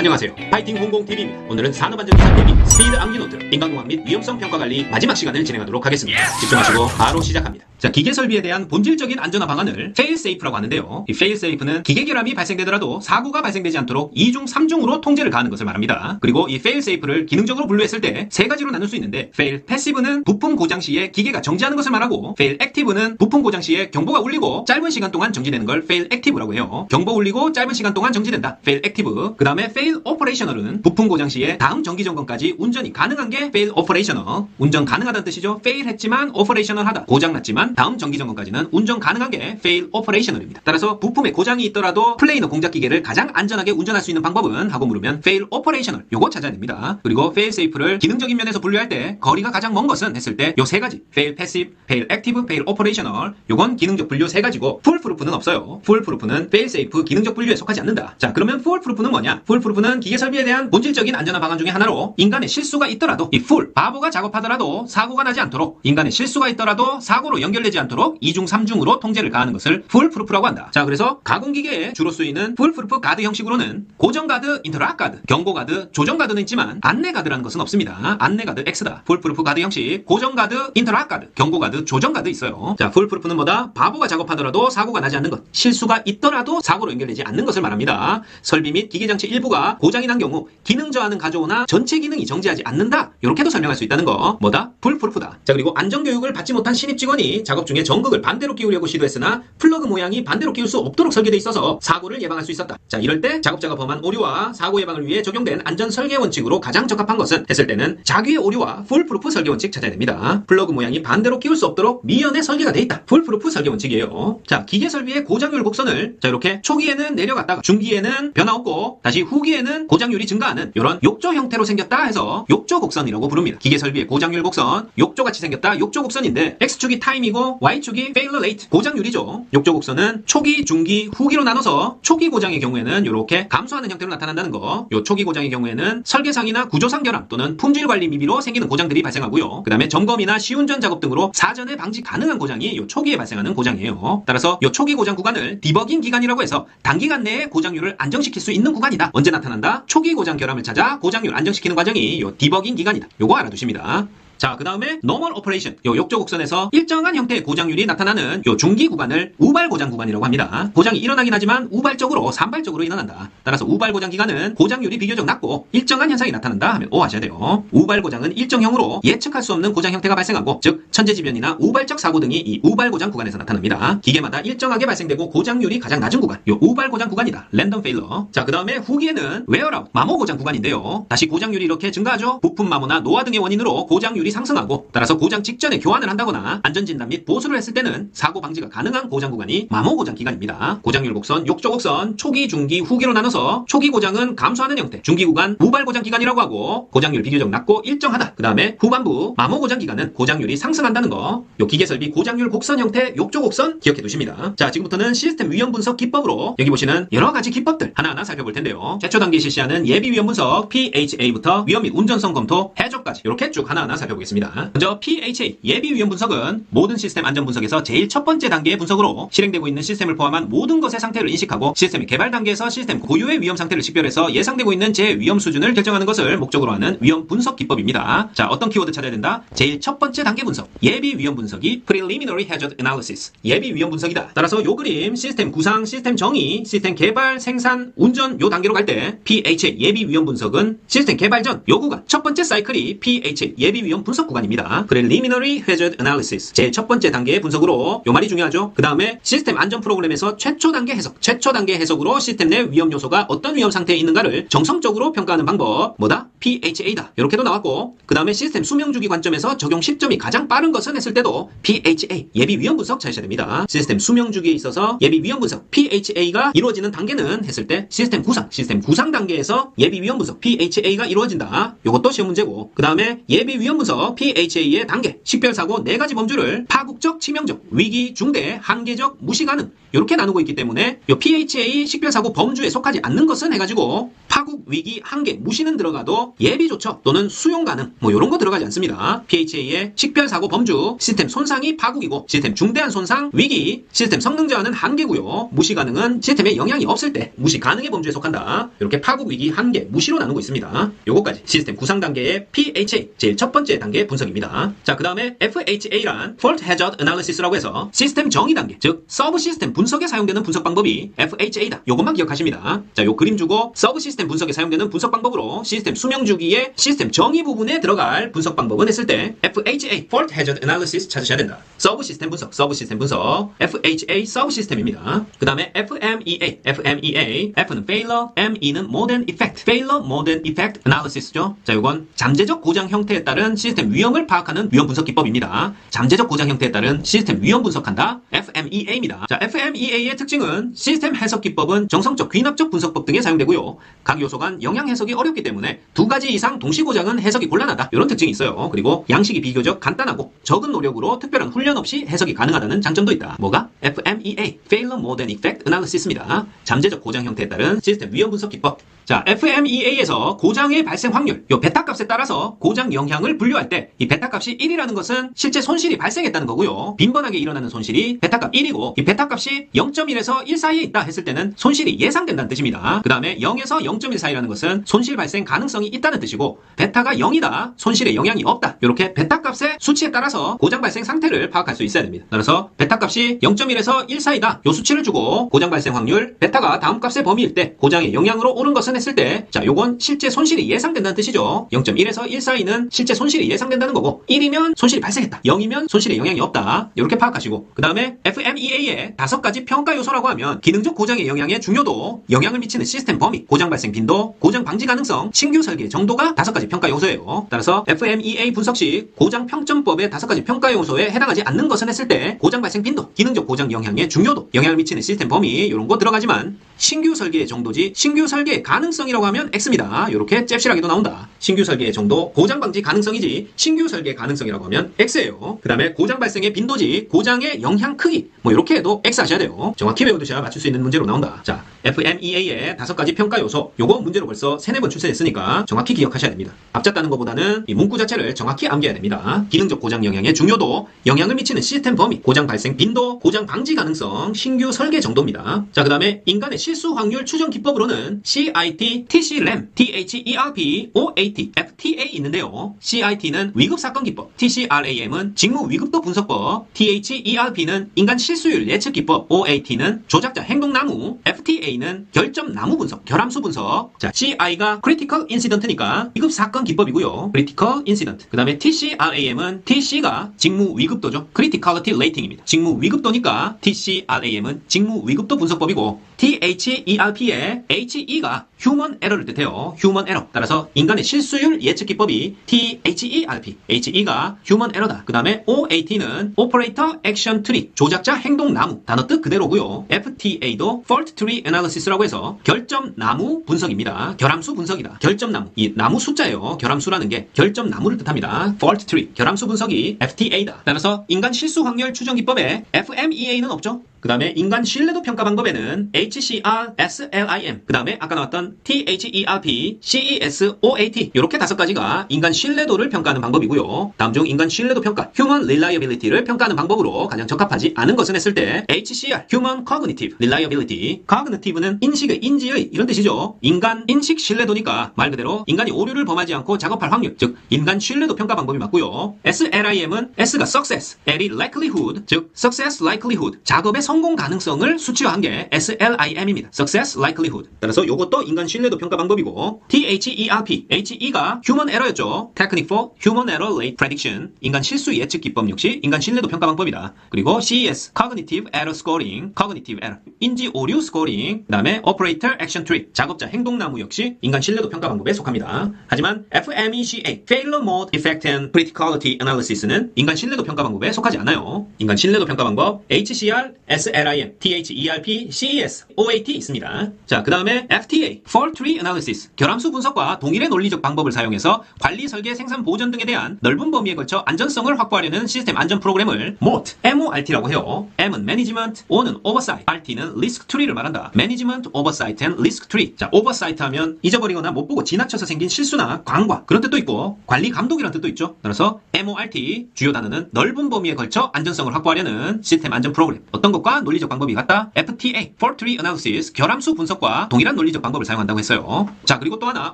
안녕하세요. 파이팅 공공TV입니다. 오늘은 산업안전기사 대비 스피드 암기노트, 인간공학 및 위험성 평가관리 마지막 시간을 진행하도록 하겠습니다. 집중하시고 바로 시작합니다. 자, 기계설비에 대한 본질적인 안전화 방안을 fail-safe라고 하는데요. 이 fail-safe는 기계 결함이 발생되더라도 사고가 발생되지 않도록 2중, 3중으로 통제를 가하는 것을 말합니다. 그리고 이 fail-safe를 기능적으로 분류했을 때 세 가지로 나눌 수 있는데 fail passive는 부품 고장 시에 기계가 정지하는 것을 말하고 fail active는 부품 고장 시에 경보가 울리고 짧은 시간 동안 정지되는 걸 fail active라고 해요. 경보 울리고 짧은 시간 동안 정지된다. fail active. 그 다음에 fail operational은 부품 고장 시에 다음 정기 점검까지 운전이 가능한 게 fail operational. 운전 가능하다는 뜻이죠. fail 했지만 operational 하다. 고장 났지만 다음 정기 점검까지는 운전 가능한 게 fail operational입니다. 따라서 부품에 고장이 있더라도 플레이너 공작 기계를 가장 안전하게 운전할 수 있는 방법은 하고 물으면 fail operational. 요거 찾아야 됩니다. 그리고 fail safe를 기능적인 면에서 분류할 때 거리가 가장 먼 것은 했을 때 요 세 가지. fail passive, fail active, fail operational. 요건 기능적 분류 세 가지고 full proof는 없어요. full proof는 fail safe 기능적 분류에 속하지 않는다. 자, 그러면 full proof는 뭐냐? full proof는 기계 설비에 대한 본질적인 안전화 방안 중에 하나로 인간의 실수가 있더라도 이 full, 바보가 작업하더라도 사고가 나지 않도록 인간의 실수가 있더라도 사고로 연결되지 않도록 2중, 3중으로 통제를 가하는 것을 full proof라고 한다. 자, 그래서 가공기계에 주로 쓰이는 full proof 가드 형식으로는 고정 가드, 인터락 가드, 경고 가드, 조정 가드는 있지만 안내 가드라는 것은 없습니다. 안내 가드 X다. full proof 가드 형식, 고정 가드, 인터락 가드, 경고 가드, 조정 가드 있어요. 자, full proof는 뭐다? 바보가 작업하더라도 사고가 나지 않는 것, 실수가 있더라도 사고로 연결되지 않는 것을 말합니다. 설비 및 기계장치 일부가 고장이 난 경우 기능 저하는 가져오나 전체 기능이 정지하지 않는다. 이렇게도 설명할 수 있다는 거. 뭐다? 풀프루프다. 자, 그리고 안전교육을 받지 못한 신입 직원이 작업 중에 전극을 반대로 끼우려고 시도했으나 플러그 모양이 반대로 끼울 수 없도록 설계되어 있어서 사고를 예방할 수 있었다. 자, 이럴 때 작업자가 범한 오류와 사고 예방을 위해 적용된 안전 설계 원칙으로 가장 적합한 것은 했을 때는 자기의 오류와 풀프루프 설계 원칙 찾아야 됩니다. 플러그 모양이 반대로 끼울 수 없도록 미연에 설계가 돼 있다. 풀프루프 설계 원칙이에요. 자, 기계 설비의 고장률 곡선을 자, 이렇게 초기에는 내려갔다가 중기에는 변화 없고 다시 후기에는 고장률이 증가하는 이런 욕조 형태로 생겼다 해서 욕조 곡선이라고 부릅니다. 기계 설비의 고장률 곡선, 욕조같이 생겼다. 욕조 곡선인데 X축이 타임이고 Y축이 failure rate, 고장률이죠. 욕조 곡선은 초기, 중기, 후기로 나눠서 초기 고장의 경우에는 이렇게 감소하는 형태로 나타난다는 거. 요 초기 고장의 경우에는 설계상이나 구조상 결함 또는 품질 관리 미비로 생기는 고장들이 발생하고요. 그 다음에 점검이나 시운전 작업 등으로 사전에 방지 가능한 고장이 요 초기에 발생하는 고장이에요. 따라서 요 초기 고장 구간을 디버깅 기간이라고 해서 단기간 내에 고장률을 안정시킬 수 있는 구간이다. 언제 나타난다? 초기 고장 결함을 찾아 고장률 안정시키는 과정이 요 디버깅 기간이다. 요거 알아두십니다. 자, 그 다음에 normal operation, 요 욕조 곡선에서 일정한 형태의 고장률이 나타나는 요 중기 구간을 우발 고장 구간이라고 합니다. 고장이 일어나긴 하지만 우발적으로, 산발적으로 일어난다. 따라서 우발 고장 기간은 고장률이 비교적 낮고 일정한 현상이 나타난다 하면 O 하셔야 돼요. 우발 고장은 일정형으로 예측할 수 없는 고장 형태가 발생하고, 즉 천재지변이나 우발적 사고 등이 이 우발 고장 구간에서 나타납니다. 기계마다 일정하게 발생되고 고장률이 가장 낮은 구간, 요 우발 고장 구간이다. 랜덤 페일러. 자, 그 다음에 후기에는 웨어아웃, 마모 고장 구간인데요. 다시 고장률이 이렇게 증가하죠. 부품 마모나 노화 등의 원인으로 고장률이 상승하고, 따라서 고장 직전에 교환을 한다거나 안전진단 및 보수를 했을 때는 사고 방지가 가능한 고장 구간이 마모 고장 기간입니다. 고장률 곡선, 욕조 곡선, 초기, 중기, 후기로 나눠서 초기 고장은 감소하는 형태, 중기 구간 우발 고장 기간이라고 하고, 고장률 비교적 낮고 일정하다. 그 다음에 후반부 마모 고장 기간은 고장률이 상승한다는 거. 요 기계설비 고장률 곡선 형태 욕조 곡선 기억해 두십니다. 자, 지금부터는 시스템 위험 분석 기법으로 여기 보시는 여러 가지 기법들 하나하나 살펴볼 텐데요. 최초 단계에 실시하는 예비 위험 분석 PHA부터 위험 및 운전성 검토, 해적까지 이렇게 쭉 하나하나 살펴보겠습니다. 먼저 PHA 예비 위험 분석은 모든 시스템 안전 분석에서 제일 첫 번째 단계의 분석으로 실행되고 있는 시스템을 포함한 모든 것의 상태를 인식하고 시스템의 개발 단계에서 시스템 고유의 위험 상태를 식별해서 예상되고 있는 제 위험 수준을 결정하는 것을 목적으로 하는 위험 분석 기법입니다. 자, 어떤 키워드 찾아야 된다? 제일 첫 번째 단계 분석, 예비 위험 분석이 Preliminary Hazard Analysis, 예비 위험 분석이다. 따라서 요 그림 시스템 구상, 시스템 정의, 시스템 개발, 생산, 운전 요 단계로 갈 때 PHA 예비 위험 분석은 시스템 개발 전 요 구간 첫 번째 사이클이 PHA 예비 위험 분석 구간입니다. Preliminary Hazard Analysis, 제일 첫 번째 단계의 분석으로 요 말이 중요하죠. 그 다음에 시스템 안전 프로그램에서 최초 단계 해석, 최초 단계 해석으로 시스템 내 위험 요소가 어떤 위험 상태에 있는가를 정성적으로 평가하는 방법, 뭐다? PHA다. 이렇게도 나왔고, 그 다음에 시스템 수명 주기 관점에서 적용 시점이 가장 빠른 것은 했을 때도 PHA 예비 위험 분석 찾으셔야 됩니다. 시스템 수명 주기에 있어서 예비 위험 분석 PHA가 이루어지는 단계는 했을 때 시스템 구상 단계에서 예비 위험 분석 PHA가 이루어진다. 요것도 시험 문제고, 그 다음에 예비 위험 분석 그래서 PHA의 단계, 식별사고 4가지 범주를 파국적, 치명적, 위기, 중대, 한계적, 무시 가능 이렇게 나누고 있기 때문에 이 PHA 식별사고 범주에 속하지 않는 것은 해가지고 파국, 위기, 한계, 무시는 들어가도 예비 조처 또는 수용 가능 뭐 이런 거 들어가지 않습니다. PHA의 식별사고 범주, 시스템 손상이 파국이고 시스템 중대한 손상, 위기, 시스템 성능 저하는 한계고요. 무시 가능은 시스템에 영향이 없을 때 무시 가능의 범주에 속한다. 이렇게 파국, 위기, 한계, 무시로 나누고 있습니다. 요거까지 시스템 구상 단계의 PHA 제일 첫 번째 단계 분석입니다. 자, 그 다음에 FHA란 Fault Hazard Analysis라고 해서 시스템 정의 단계, 즉 서브 시스템 분석에 사용되는 분석 방법이 FHA다. 요것만 기억하십니다. 자, 요 그림 주고 서브 시스템 분석에 사용되는 분석 방법으로 시스템 수명 주기의 시스템 정의 부분에 들어갈 분석 방법은 했을 때 FHA Fault Hazard Analysis 찾으셔야 된다. 서브 시스템 분석, FHA 서브 시스템입니다. 그 다음에 FMEA, F는 Failure, ME는 Mode and Effect, Failure, Mode and Effect Analysis죠. 자, 요건 잠재적 고장 형태에 따른 시스템 위험을 파악하는 위험 분석 기법입니다. 잠재적 고장 형태에 따른 시스템 위험 분석한다. FMEA입니다. 자, FMEA의 특징은 시스템 해석 기법은 정성적, 귀납적 분석법 등에 사용되고요. 각 요소 간 영향 해석이 어렵기 때문에 2가지 이상 동시 고장은 해석이 곤란하다. 이런 특징이 있어요. 그리고 양식이 비교적 간단하고 적은 노력으로 특별한 훈련 없이 해석이 가능하다는 장점도 있다. 뭐가? FMEA, Failure Mode and Effect Analysis입니다. 잠재적 고장 형태에 따른 시스템 위험 분석 기법. 자, FMEA에서 고장의 발생 확률, 요 베타 값에 따라서 고장 영향을 분류할 때 이 베타 값이 1이라는 것은 실제 손실이 발생했다는 거고요. 빈번하게 일어나는 손실이 베타 값 1이고 이 베타 값이 0.1에서 1 사이에 있다 했을 때는 손실이 예상된다는 뜻입니다. 그 다음에 0에서 0.1 사이라는 것은 손실 발생 가능성이 있다는 뜻이고 베타가 0이다, 손실에 영향이 없다. 이렇게 베타 값의 수치에 따라서 고장 발생 상태를 파악할 수 있어야 됩니다. 따라서 베타 값이 0.1에서 1 사이다. 요 수치를 주고 고장 발생 확률, 베타가 다음 값의 범위일 때 고장의 영향으로 오른 것은 했을 때, 자, 요건 실제 손실이 예상된다는 뜻이죠. 0.1에서 1 사이는 실제 손실이 예상된다는 거고 1이면 손실이 발생했다, 0이면 손실에 영향이 없다. 이렇게 파악하시고 그 다음에 FMEA의 5가지 평가 요소라고 하면 기능적 고장의 영향의 중요도, 영향을 미치는 시스템 범위, 고장 발생 빈도, 고장 방지 가능성, 신규 설계 정도가 5가지 평가 요소예요. 따라서 FMEA 분석 시 고장 평점법의 5가지 평가 요소에 해당하지 않는 것은 했을 때 고장 발생 빈도, 기능적 고장 영향의 중요도, 영향을 미치는 시스템 범위 이런 거 들어가지만 신규 설계의 정도지 신규 설계의 가능성이라고 하면 X입니다. 이렇게 잽실하게도 나온다. 신규 설계의 정도, 고장 방지 가능성이지 신규 설계의 가능성이라고 하면 X예요. 그 다음에 고장 발생의 빈도지 고장의 영향 크기 뭐 이렇게 해도 X 하셔야 돼요. 정확히 외워두셔야 맞출 수 있는 문제로 나온다. 자, FMEA의 5가지 평가 요소, 요거 문제로 벌써 3-4번 출제했으니까 정확히 기억하셔야 됩니다. 앞잡다는 것보다는 이 문구 자체를 정확히 암기해야 됩니다. 기능적 고장 영향의 중요도, 영향을 미치는 시스템 범위, 고장 발생 빈도, 고장 방지 가능성, 신규 설계 정도입니다. 자, 그 다음에 인간의 실수 확률 추정 기법으로는 CIT, TCRAM, THERP, OAT, FTA 있는데요. CIT는 위급 사건 기법, TCRAM은 직무 위급도 분석법, THERP는 인간 실수율 예측 기법, OAT는 조작자 행동 나무, FTA는 결점 나무 분석, 결함수 분석. 자, CI가 Critical Incident니까 위급 사건 기법이고요. Critical Incident. 그 다음에 TCRAM은 TC가 직무 위급도죠. Criticality Rating입니다. 직무 위급도니까 TCRAM은 직무 위급도 분석법이고 THERP의 HE가 Human Error를 뜻해요. Human Error. 따라서 인간의 실수율 예측 기법이 THERP, HE가 Human Error다. 그 다음에 OAT는 Operator Action Tree, 조작자 행동 나무. 단어 뜻 그대로고요. FTA도 Fault Tree Analysis라고 해서 결점 나무 분석입니다. 결함수 분석이다. 결점 나무. 이 나무 숫자예요. 결함수라는 게 결점 나무를 뜻합니다. Fault Tree, 결함수 분석이 FTA다. 따라서 인간 실수 확률 추정 기법에 FMEA는 없죠. 그 다음에 인간 신뢰도 평가 방법에는 HCR, SLIM, 그 다음에 아까 나왔던 THERP, CES, OAT 이렇게 5가지가 인간 신뢰도를 평가하는 방법이고요. 다음 중 인간 신뢰도 평가, Human Reliability를 평가하는 방법으로 가장 적합하지 않은 것은 했을 때 HCR, Human Cognitive Reliability, Cognitive는 인지의 이런 뜻이죠. 인간 인식 신뢰도니까 말 그대로 인간이 오류를 범하지 않고 작업할 확률, 즉 인간 신뢰도 평가 방법이 맞고요. SLIM은 S가 Success, L이 Likelihood, 즉 Success Likelihood, 작업의 성공 가능성을 수치화한 게 SLIM입니다. Success Likelihood. 따라서 이것도 인간 신뢰도 평가 방법이고 THERP, HE가 Human Error였죠. Technique for Human Error Rate Prediction, 인간 실수 예측 기법 역시 인간 신뢰도 평가 방법이다. 그리고 CES, Cognitive Error Scoring, Cognitive Error, 인지 오류 스코링, 그 다음에 Operator Action Tree, 작업자 행동나무 역시 인간 신뢰도 평가 방법에 속합니다. 하지만 FMECA, Failure Mode Effect and Criticality Analysis는 인간 신뢰도 평가 방법에 속하지 않아요. 인간 신뢰도 평가 방법 HCR, SLIM, THERP, CES, OAT 있습니다. 자, 그 다음에 FTA, Fault Tree Analysis, 결함수 분석과 동일의 논리적 방법을 사용해서 관리, 설계, 생산, 보전 등에 대한 넓은 범위에 걸쳐 안전성을 확보하려는 시스템 안전 프로그램을 MORT, MORT라고 해요. M은 Management, O는 Oversight, RT는 Risk Tree를 말한다. Management, Oversight and Risk Tree. 자, Oversight 하면 잊어버리거나 못 보고 지나쳐서 생긴 실수나 광과 그런 뜻도 있고 관리 감독이라는 뜻도 있죠. 따라서 MORT, 주요 단어는 넓은 범위에 걸쳐 안전성을 확보하려는 시스템 안전 프로그램. 어떤 것과 논리적 방법이 같다? FTA, Fault Tree Analysis, 결함수 분석과 동일한 논리적 방법을 사용한다고 했어요. 자, 그리고 또 하나,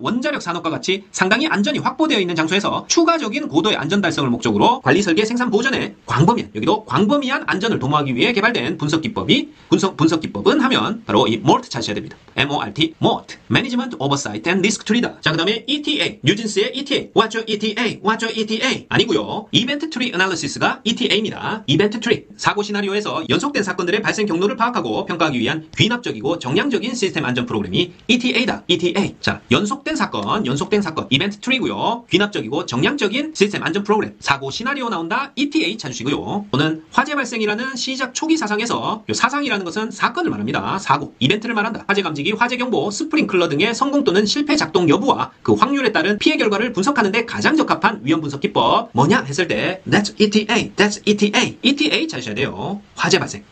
원자력 산업과 같이 상당히 안전이 확보되어 있는 장소에서 추가적인 고도의 안전 달성을 목적으로 관리, 설계, 생산, 보전에 광범위한, 여기도 광범위한 안전을 도모하기 위해 개발된 분석 기법은 하면 바로 이 MORT 찾으셔야 됩니다. MORT, MORT, Management, Oversight and Risk Tree다. 자, 그 다음에 ETA, 뉴진스의 ETA, What's your ETA? What's your ETA? 아니고요. Event Tree Analysis가 ETA입니다. Event Tree, 사고 시나리오에서 연속된 사건들의 발생 경로를 파악하고 평가하기 위한 귀납적이고 정량적인 시스템 안전 프로그램이 ETA다. ETA. 자, 연속된 사건, Event Tree고요. 귀납적이고 정량적인 시스템 안전 프로그램, 사고 시나리오 나온다. ETA 찾으시고요. 또는 화재 발생이라는 시작 초기 사상에서 요 사상이라는 것은 사건을 말합니다. 사고, 이벤트를 말한다. 화재 감지기, 화재 경보, 스프링클러 등의 성공 또는 실패 작동 여부와 그 확률에 따른 피해 결과를 분석하는 데 가장 적합한 위험 분석 기법 뭐냐 했을 때 That's ETA, That's ETA, ETA 찾으셔야 돼요. 화재 발생,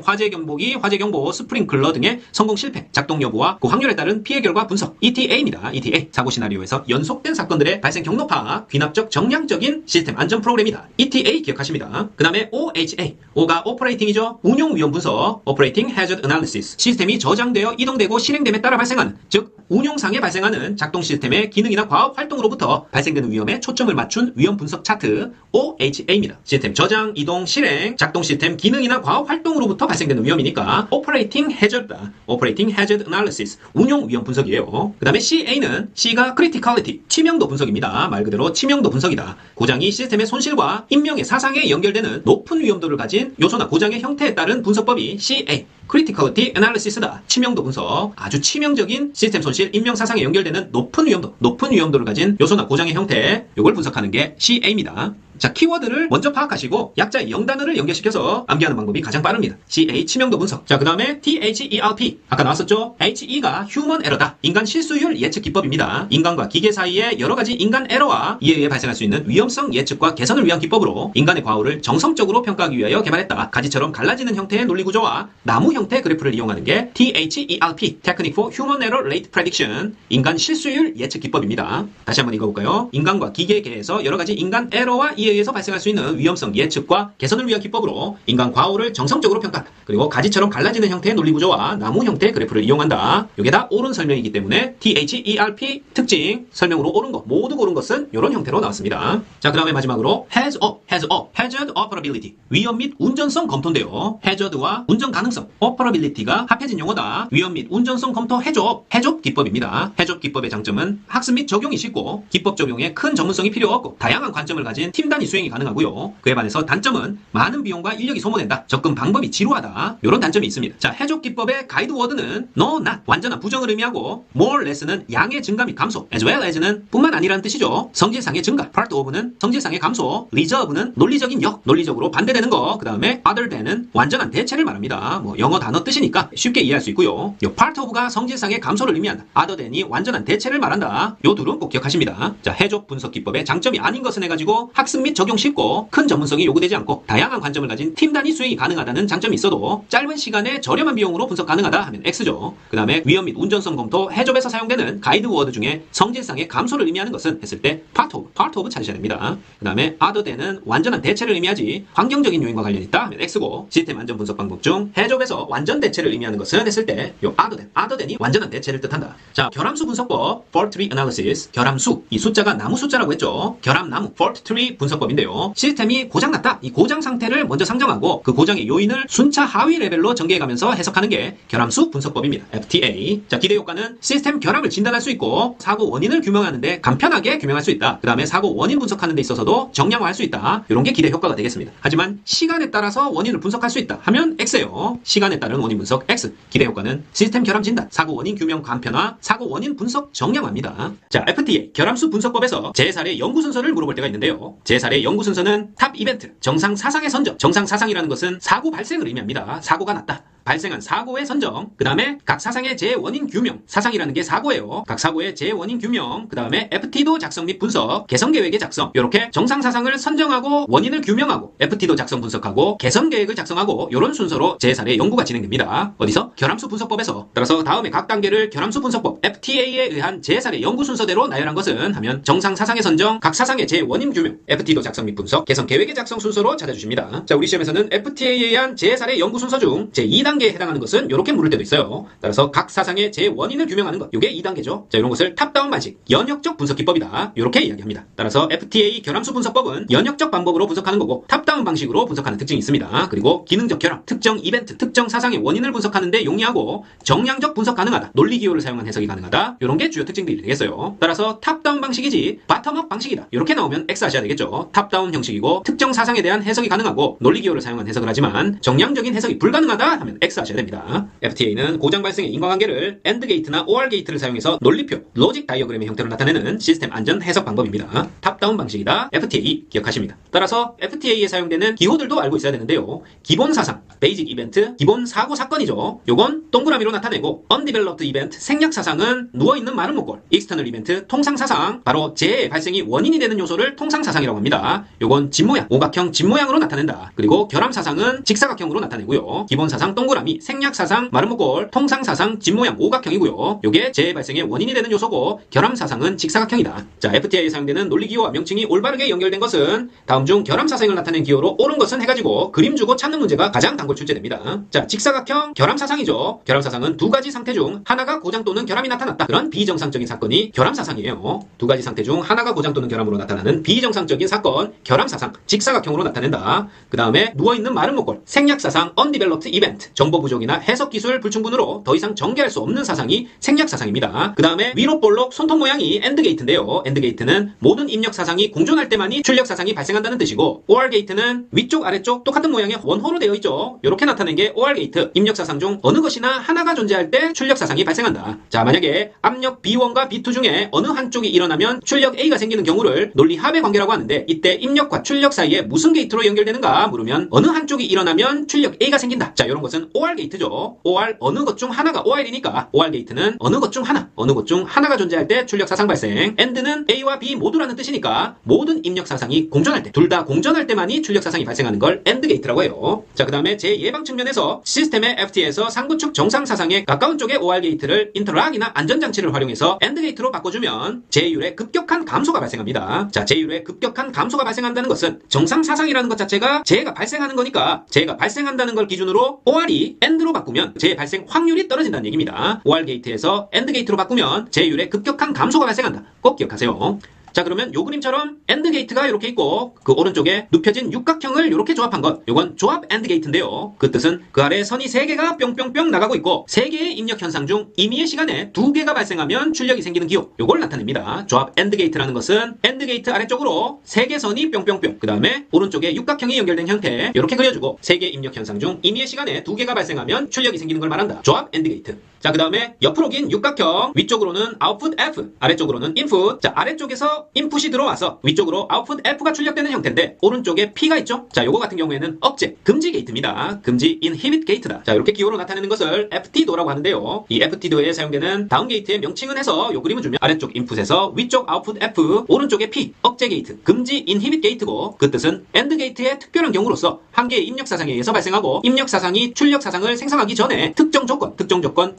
화재 경보기, 화재 경보, 스프링클러 등의 성공 실패 작동 여부와 그 확률에 따른 피해 결과 분석 ETA입니다. ETA. 사고 시나리오에서 연속된 사건들의 발생 경로 파악, 귀납적 정량적인 시스템 안전 프로그램이다. ETA 기억하십니다. 그 다음에 OHA, O가 Operating이죠. 운용 위험 분석, Operating Hazard Analysis. 시스템이 저장되어 이동되고 실행됨에 따라 발생하는, 즉 운용상에 발생하는 작동 시스템의 기능이나 과업 활동으로부터 발생되는 위험에 초점을 맞춘 위험 분석 차트 OHA입니다. 시스템 저장, 이동, 실행, 작동 시스템 기능이나 과업 활동으로부터 발생되는 위험이니까 Operating Hazard다. Operating Hazard Analysis, 운용 위험 분석이에요. 그 다음에 CA는 C가 Criticality, 치명도 분석입니다. 말 그대로 치명도 분석이다. 고장이 시스템의 손실과 인명의 사상에 연결되는 높은 위험도를 가진 요소나 고장의 형태에 따른 분석법이 CA, Criticality Analysis다. 치명도 분석, 아주 치명적인 시스템 손실, 인명 사상에 연결되는 높은 위험도를 가진 요소나 고장의 형태, 요걸 분석하는 게 CA입니다. 자, 키워드를 먼저 파악하시고 약자의 영단어를 연결시켜서 암기하는 방법이 가장 빠릅니다. CA, 치명도 분석. 자, 그 다음에 THERP, 아까 나왔었죠? HE가 Human Error다. 인간 실수율 예측 기법입니다. 인간과 기계 사이에 여러 가지 인간 에러와 이에 의해 발생할 수 있는 위험성 예측과 개선을 위한 기법으로 인간의 과오를 정성적으로 평가하기 위하여 개발했다. 가지처럼 갈라지는 형태의 논리 구조와 나무 형태 그래프를 이용하는 게 THERP, Technique for Human Error Rate Prediction, 인간 실수율 예측 기법입니다. 다시 한번 읽어볼까요? 인간과 기계계에서 여러 가지 인간 에러와 이에 의해서 발생할 수 있는 위험성 예측과 개선을 위한 기법으로 인간 과오를 정성적으로 평가한다. 그리고 가지처럼 갈라지는 형태의 논리 구조와 나무 형태의 그래프를 이용한다. 이게 다 옳은 설명이기 때문에 THERP 특징, 설명으로 옳은 것, 모두 고른 것은 이런 형태로 나왔습니다. 자, 그 다음에 마지막으로 Hazard Operability, 위험 및 운전성 검토인데요. Hazard와 운전 가능성, Operability가 합해진 용어다. 위험 및 운전성 검토 해족 기법입니다. 해족 기법의 장점은 학습 및 적용이 쉽고 기법 적용에 큰 전문성이 필요 없고 다양한 관점을 가진 팀 단위 수행이 가능하고요. 그에 반해서 단점은 많은 비용과 인력이 소모된다. 접근 방법이 지루하다. 이런 단점이 있습니다. 자, 해족 기법의 가이드 워드는 no, not, 완전한 부정을 의미하고 more, less는 양의 증가 및 감소, as well as는 뿐만 아니라는 뜻이죠. 성질상의 증가, part of는 성질상의 감소, reserve는 논리적인 논리적으로 반대되는 거, 그 다음에 other than은 완전한 대체를 말합니다. 뭐 영어 단어 뜻이니까 쉽게 이해할 수 있고요. 요 part of가 성질상의 감소를 의미한다. other than이 완전한 대체를 말한다. 요 둘은 꼭 기억하십니다. 자, 해족 분석 기법의 장점이 아닌 것은 해가지고 학습 및 적용 쉽고 큰 전문성이 요구되지 않고 다양한 관점을 가진 팀 단위 수행이 가능하다는 장점이 있어도 짧은 시간에 저렴한 비용으로 분석 가능하다 하면 X죠. 그 다음에 위험 및 운전성 검토 해접에서 사용되는 가이드 워드 중에 성질상의 감소를 의미하는 것은 했을 때 part of 찾으셔야 됩니다. 그 다음에 other than은 완전한 대체를 의미하지 환경적인 요인과 관련이 있다 하면 X고, 시스템 안전 분석 방법 중 해접에서 완전 대체를 의미하는 것은 했을 때 요 other than이 완전한 대체를 뜻한다. 자, 결함수 분석법 Fault Tree Analysis, 결함수, 이 숫자가 나무 숫자라고 했죠. 결함나무 Fault Tree 분석법인데요. 시스템이 고장났다. 이 고장 상태를 먼저 상정하고 그 고장의 요인을 순차 하위 레벨로 전개해가면서 해석하는 게 결함수 분석법입니다. FTA. 자, 기대 효과는 시스템 결함을 진단할 수 있고 사고 원인을 규명하는데 간편하게 규명할 수 있다. 그 다음에 사고 원인 분석하는 데 있어서도 정량화할 수 있다. 이런 게 기대 효과가 되겠습니다. 하지만 시간에 따라서 원인을 분석할 수 있다 하면 X예요. 시간에 따른 원인 분석 X. 기대 효과는 시스템 결함 진단, 사고 원인 규명 간편화, 사고 원인 분석 정량화입니다. 자, FTA 결함수 분석법에서 제 사례 연구 순서를 물어볼 때가 있는데요. 제 사례 제4의 연구 순서는 탑 이벤트, 정상 사상의 선정. 정상 사상이라는 것은 사고 발생을 의미합니다. 사고가 났다. 발생한 사고의 선정, 그 다음에 각 사상의 재원인 규명, 사상이라는 게 사고예요. 각 사고의 재원인 규명, 그 다음에 FT도 작성 및 분석, 개선계획의 작성, 이렇게 정상 사상을 선정하고 원인을 규명하고 FT도 작성 분석하고 개선계획을 작성하고 이런 순서로 제4의 연구가 진행됩니다. 어디서? 결함수 분석법에서. 따라서 다음에 각 단계를 결함수 분석법 FTA에 의한 제4의 연구 순서대로 나열한 것은 하면 정상 사상의 선정, 각 사상의 재원인 규명, FT도 작성 및 분석, 개선계획의 작성 순서로 찾아주십니다. 자, 우리 시험에서는 FTA에 의한 제4의 연구 순서 중 제2단계에 해당하는 것은 이렇게 물을 때도 있어요. 따라서 각 사상의 재원인을 규명하는 것, 이게 2단계죠. 자, 이런 것을 탑다운 방식, 연역적 분석 기법이다. 이렇게 이야기합니다. 따라서 FTA 결함수 분석법은 연역적 방법으로 분석하는 거고 탑다운 방식으로 분석하는 특징이 있습니다. 그리고 기능적 결함, 특정 이벤트, 특정 사상의 원인을 분석하는 데 용이하고 정량적 분석 가능하다, 논리 기호를 사용한 해석이 가능하다. 이런 게 주요 특징들이 되겠어요. 따라서 탑다운 방식이지 바텀업 방식이다. 이렇게 나오면 X 하셔야 되겠죠. 탑다운 형식이고 특정 사상에 대한 해석이 가능하고 논리 기호를 사용한 해석을 하지만 정량적인 해석이 불가능하다 하면 X 하셔야 됩니다. FTA는 고장 발생의 인과관계를 AND 게이트나 OR 게이트를 사용해서 논리표, 로직 다이어그램의 형태로 나타내는 시스템 안전 해석 방법입니다. 탑다운 방식이다. FTA 기억하십니다. 따라서 FTA에 사용되는 기호들도 알고 있어야 되는데요. 기본 사상, 베이직 이벤트, 기본 사고 사건이죠. 요건 동그라미로 나타내고 undeveloped 이벤트, 생략 사상은 누워있는 마른 목골, external 이벤트, 통상 사상, 바로 재해 발생이 원인이 되는 요소를 통상 사상이라고 합니다. 요건 집 모양, 오각형 집 모양으로 나타낸다. 그리고 결함 사상은 직사각형으로 나타내고요. 기본 사상 동그라미, 생략 사상 마른 목골, 통상 사상 집 모양 오각형이고요. 요게 재해 발생의 원인이 되는 요소고 결함 사상은 직사각형이다. 자, FTA에 사용되는 논리 기호와 명칭이 올바르게 연결된 것은 다음 중 결함 사상을 나타낸 기호로 옳은 것은 해가지고 그림 주고 찾는 문제가 가장 단골 출제됩니다. 자, 직사각형 결함 사상이죠. 결함 사상은 두 가지 상태 중 하나가 고장 또는 결함이 나타났다. 그런 비정상적인 사건이 결함 사상이에요. 두 가지 상태 중 하나가 고장 또는 결함으로 나타나는 비정상적인 사건, 결함 사상, 직사각형으로 나타낸다. 그 다음에 누워있는 마른 목골, 생략 사상, undeveloped event, 정보 부족이나 해석 기술 불충분으로 더 이상 전개할 수 없는 사상이 생략 사상입니다. 그 다음에 위로 볼록 손톱 모양이 엔드 게이트인데요. 엔드 게이트는 모든 입력 사상이 공존할 때만이 출력 사상이 발생한다는 뜻이고, OR 게이트는 위쪽 아래쪽 똑같은 모양의 원호로 되어 있죠. 이렇게 나타낸 게 OR 게이트. 입력 사상 중 어느 것이나 하나가 존재할 때 출력 사상이 발생한다. 자, 만약에 압력 B1과 B2 중에 어느 한쪽이 일어나면 출력 A가 생기는 경우를 논리 합의 관계라고 하는데, 이때 입력과 출력 사이에 무슨 게이트로 연결되는가 물으면 어느 한쪽이 일어나면 출력 A가 생긴다. 자, 이런 것은 OR 게이트죠. OR 어느 것 중 하나가 OR이니까 OR 게이트는 어느 것 중 하나가 존재할 때 출력 사상 발생. AND는 A와 B 모두라는 뜻이니까 모든 입력 사상이 공존할 때, 둘 다 공존할 때만이 출력 사상이 발생하는 걸 AND 게이트라고 해요. 자, 그 다음에 제 예방 측면에서 시스템의 FT에서 상구축 정상 사상에 가까운 쪽의 OR 게이트를 인터락이나 안전장치를 활용해서 AND 게이트로 바꿔주면 제율의 급격한 감소가 발생합니다. 자, 제율의 급격한 감소가 발생한다는 것은 정상 사상이라는 것 자체가 재해가 발생하는 거니까 재해가 발생한다는 걸 기준으로 OR이 AND로 바꾸면 재해 발생 확률이 떨어진다는 얘기입니다. OR 게이트에서 AND 게이트로 바꾸면 제율의 급격한 감소가 발생한다. 꼭 기억하세요. 자, 그러면 요 그림처럼 AND 게이트가 이렇게 있고 그 오른쪽에 눕혀진 육각형을 이렇게 조합한 것, 요건 조합 AND 게이트인데요. 그 뜻은 그 아래 선이 3개가 뿅뿅뿅 나가고 있고 3개의 입력 현상 중 임의의 시간에 2개가 발생하면 출력이 생기는 기호, 요걸 나타냅니다. 조합 AND 게이트라는 것은 AND 게이트 아래쪽으로 3개 선이 뿅뿅뿅, 그 다음에 오른쪽에 육각형이 연결된 형태 이렇게 그려주고 3개 입력 현상 중 임의의 시간에 2개가 발생하면 출력이 생기는 걸 말한다. 조합 AND 게이트. 자, 그 다음에 옆으로 긴 육각형, 위쪽으로는 아웃풋 F, 아래쪽으로는 인풋. 자, 아래쪽에서 인풋이 들어와서 위쪽으로 아웃풋 F가 출력되는 형태인데 오른쪽에 P가 있죠. 자, 요거 같은 경우에는 억제, 금지 게이트입니다. 금지 inhibit 게이트다. 자, 이렇게 기호로 나타내는 것을 FT도라고 하는데요. 이 FT도에 사용되는 다운 게이트의 명칭은 해서 요 그림을 주면 아래쪽 인풋에서 위쪽 아웃풋 F, 오른쪽에 P, 억제 게이트, 금지 inhibit 게이트고, 그 뜻은 AND 게이트의 특별한 경우로서 한 개의 입력 사상에 의해서 발생하고 입력 사상이 출력 사상을 생성하기 전에 특정 조건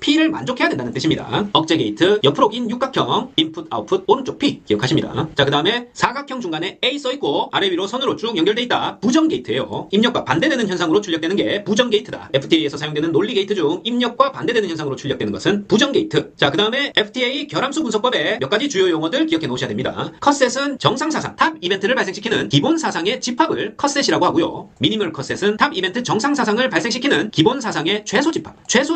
P를 만족해야 된다는 뜻입니다. 억제 게이트, 옆으로 긴 육각형, 인풋, 아웃풋, 오른쪽 P 기억하십니다. 자, 그 다음에 사각형 중간에 A 써있고 아래 위로 선으로 쭉 연결돼 있다. 부정 게이트예요. 입력과 반대되는 현상으로 출력되는 게 부정 게이트다. FTA에서 사용되는 논리 게이트 중 입력과 반대되는 현상으로 출력되는 것은 부정 게이트. 자, 그 다음에 FTA 결함수 분석법의 몇 가지 주요 용어들 기억해 놓으셔야 됩니다. 컷셋은 정상 사상, 탑 이벤트를 발생시키는 기본 사상의 집합을 컷셋이라고 하고요. 미니멀 컷셋은 탑 이벤트 정상 사상을 발생시키는 기본 사상의 최소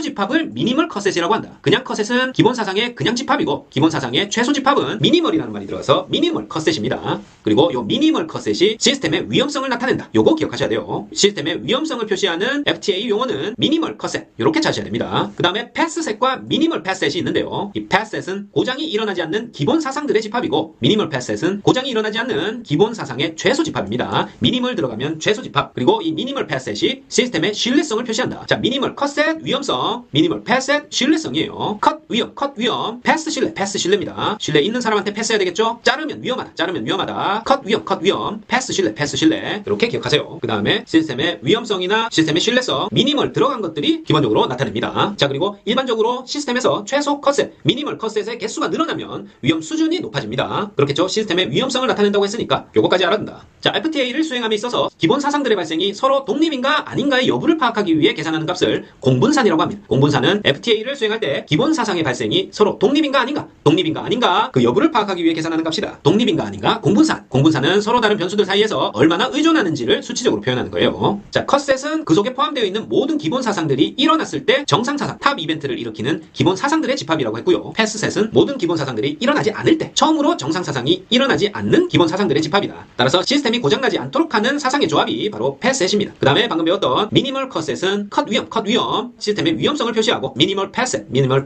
집합을 미니멀 컷셋 컷셋이라고 한다. 그냥 컷셋은 기본 사상의 그냥 집합이고 기본 사상의 최소 집합은 미니멀이라는 말이 들어가서 미니멀 컷셋입니다. 그리고 요 미니멀 컷셋이 시스템의 위험성을 나타낸다. 요거 기억하셔야 돼요. 시스템의 위험성을 표시하는 FTA 용어는 미니멀 컷셋 이렇게 찾으셔야 됩니다. 그 다음에 패스셋과 미니멀 패스셋이 있는데요. 이 패스셋은 고장이 일어나지 않는 기본 사상들의 집합이고 미니멀 패스셋은 고장이 일어나지 않는 기본 사상의 최소 집합입니다. 미니멀 들어가면 최소 집합. 그리고 이 미니멀 패스셋이 시스템의 신뢰성을 표시한다. 자, 미니멀 컷셋 위험성, 미니멀 패스셋 신뢰성이에요. 컷 위험, 패스 신뢰입니다. 신뢰 있는 사람한테 패스해야 되겠죠? 자르면 위험하다. 컷 위험, 패스 신뢰. 이렇게 기억하세요. 그 다음에 시스템의 위험성이나 시스템의 신뢰성, 미니멀 들어간 것들이 기본적으로 나타냅니다. 자, 그리고 일반적으로 시스템에서 최소 컷셋, 미니멀 컷셋의 개수가 늘어나면 위험 수준이 높아집니다. 그렇겠죠? 시스템의 위험성을 나타낸다고 했으니까 요거까지 알아둔다. 자, FTA를 수행함에 있어서 기본 사상들의 발생이 서로 독립인가 아닌가의 여부를 파악하기 위해 계산하는 값을 공분산이라고 합니다. 공분산은 FTA를 수행할 때 기본 사상의 발생이 서로 독립인가 아닌가 그 여부를 파악하기 위해 계산하는 값이다. 독립인가 아닌가? 공분산은 서로 다른 변수들 사이에서 얼마나 의존하는지를 수치적으로 표현하는 거예요. 자, 컷셋은 그 속에 포함되어 있는 모든 기본 사상들이 일어났을 때 정상 사상, 탑 이벤트를 일으키는 기본 사상들의 집합이라고 했고요. 패스셋은 모든 기본 사상들이 일어나지 않을 때 처음으로 정상 사상이 일어나지 않는 기본 사상들의 집합이다. 따라서 시스템이 고장나지 않도록 하는 사상의 조합이 바로 패스셋입니다. 그 다음에 방금 배웠던 미니멀 컷셋은 컷 위험, 시스템의 위험성을 표시하고 미니멀